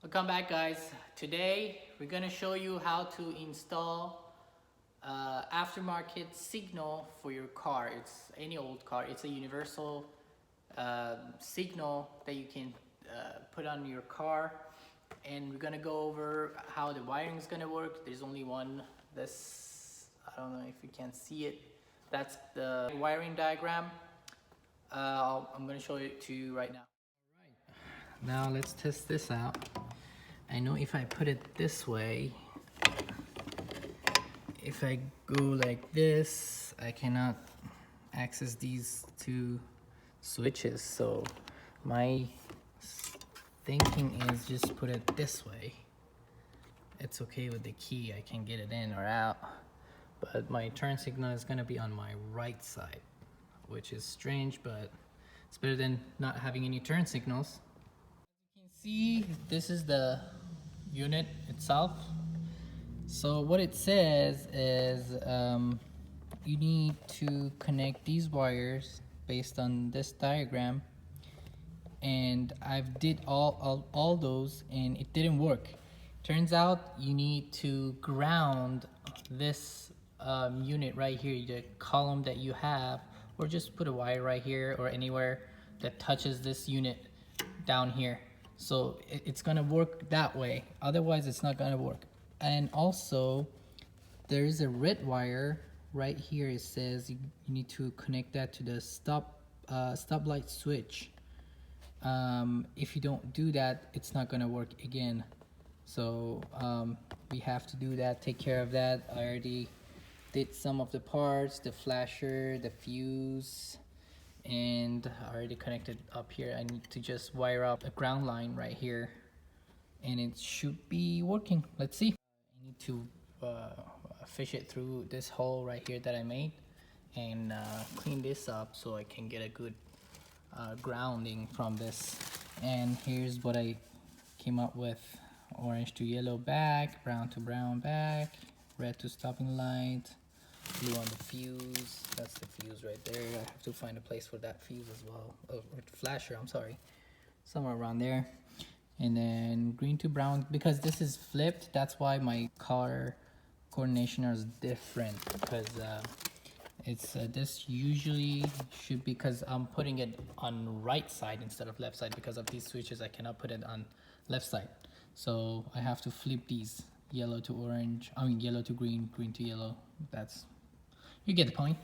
Welcome back, guys. Today we're gonna show you how to install aftermarket signal for your car. It's any old car. It's a universal signal that you can put on your car, and we're gonna go over how the wiring is gonna work. There's only one. I don't know if you can see it. That's the wiring diagram. I'm gonna show it to you right now. Now let's test this out. I know if I put it this way, if I go like this, I cannot access these two switches. So my thinking is just put it this way. It's okay with the key, I can get it in or out. But my turn signal is gonna be on my right side, which is strange, but it's better than not having any turn signals. See, this is the unit itself. So what it says is you need to connect these wires based on this diagram, and I've did all those and it didn't work. Turns out you need to ground this unit right here, the column that you have, or just put a wire right here or anywhere that touches this unit down here. So it's gonna work that way, otherwise it's not gonna work. And also there is a red wire right here. It says you need to connect that to the stoplight switch. If you don't do that, it's not gonna work again. So we have to do that, take care of that. I already did some of the parts, the flasher, the fuse, and I already connected up here. I need to just wire up a ground line right here and it should be working. Let's see. I need to fish it through this hole right here that I made and clean this up so I can get a good grounding from this. And here's what I came up with: orange to yellow back, brown to brown back, red to stopping light, blue on the fuse. That's the fuse right there. I have to find a place for that fuse as well, or flasher, I'm sorry, somewhere around there. And then green to brown, because this is flipped, that's why my color coordination is different, because it's this usually should be, because I'm putting it on right side instead of left side. Because of these switches I cannot put it on left side, so I have to flip these, yellow to orange, I mean yellow to green, green to yellow. That's, you get the point.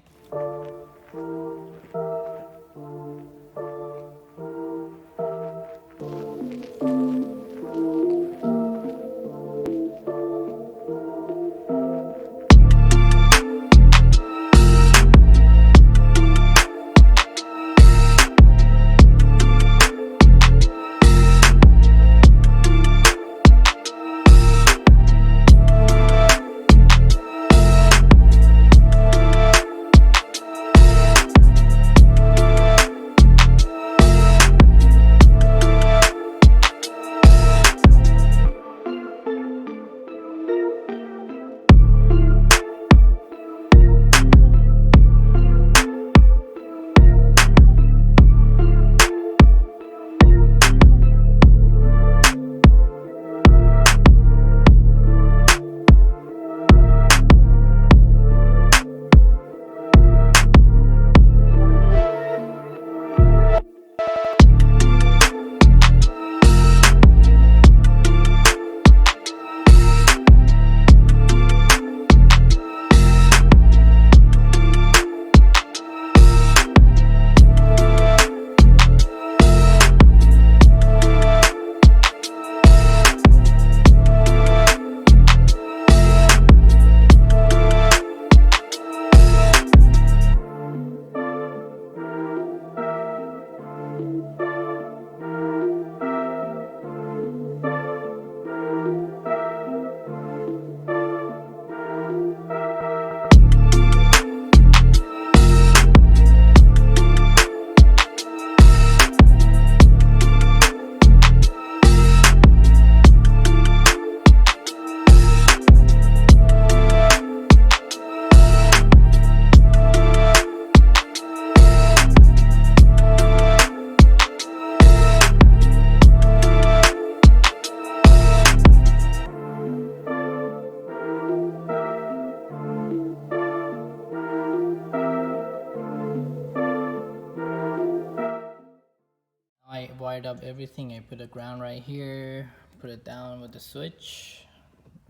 wired up everything. I put a ground right here, put it down with the switch,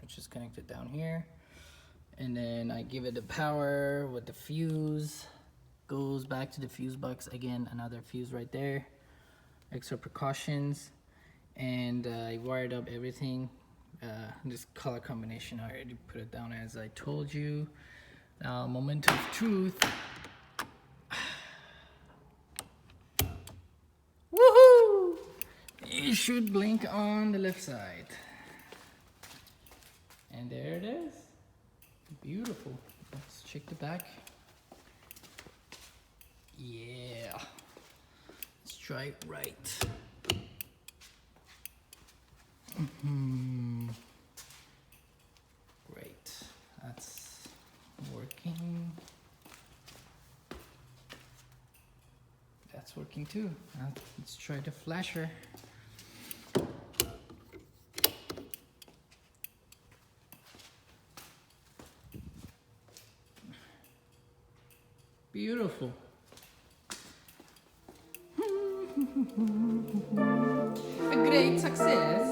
which is connected down here. And then I give it the power with the fuse. Goes back to the fuse box again, another fuse right there. Extra precautions. And I wired up everything. This color combination, I already put it down as I told you. Now, moment of truth. Woohoo! It should blink on the left side. And there it is. Beautiful. Let's check the back. Yeah. Let's try it right. Great. That's working. That's working too. Now let's try the flasher. Beautiful. A great success.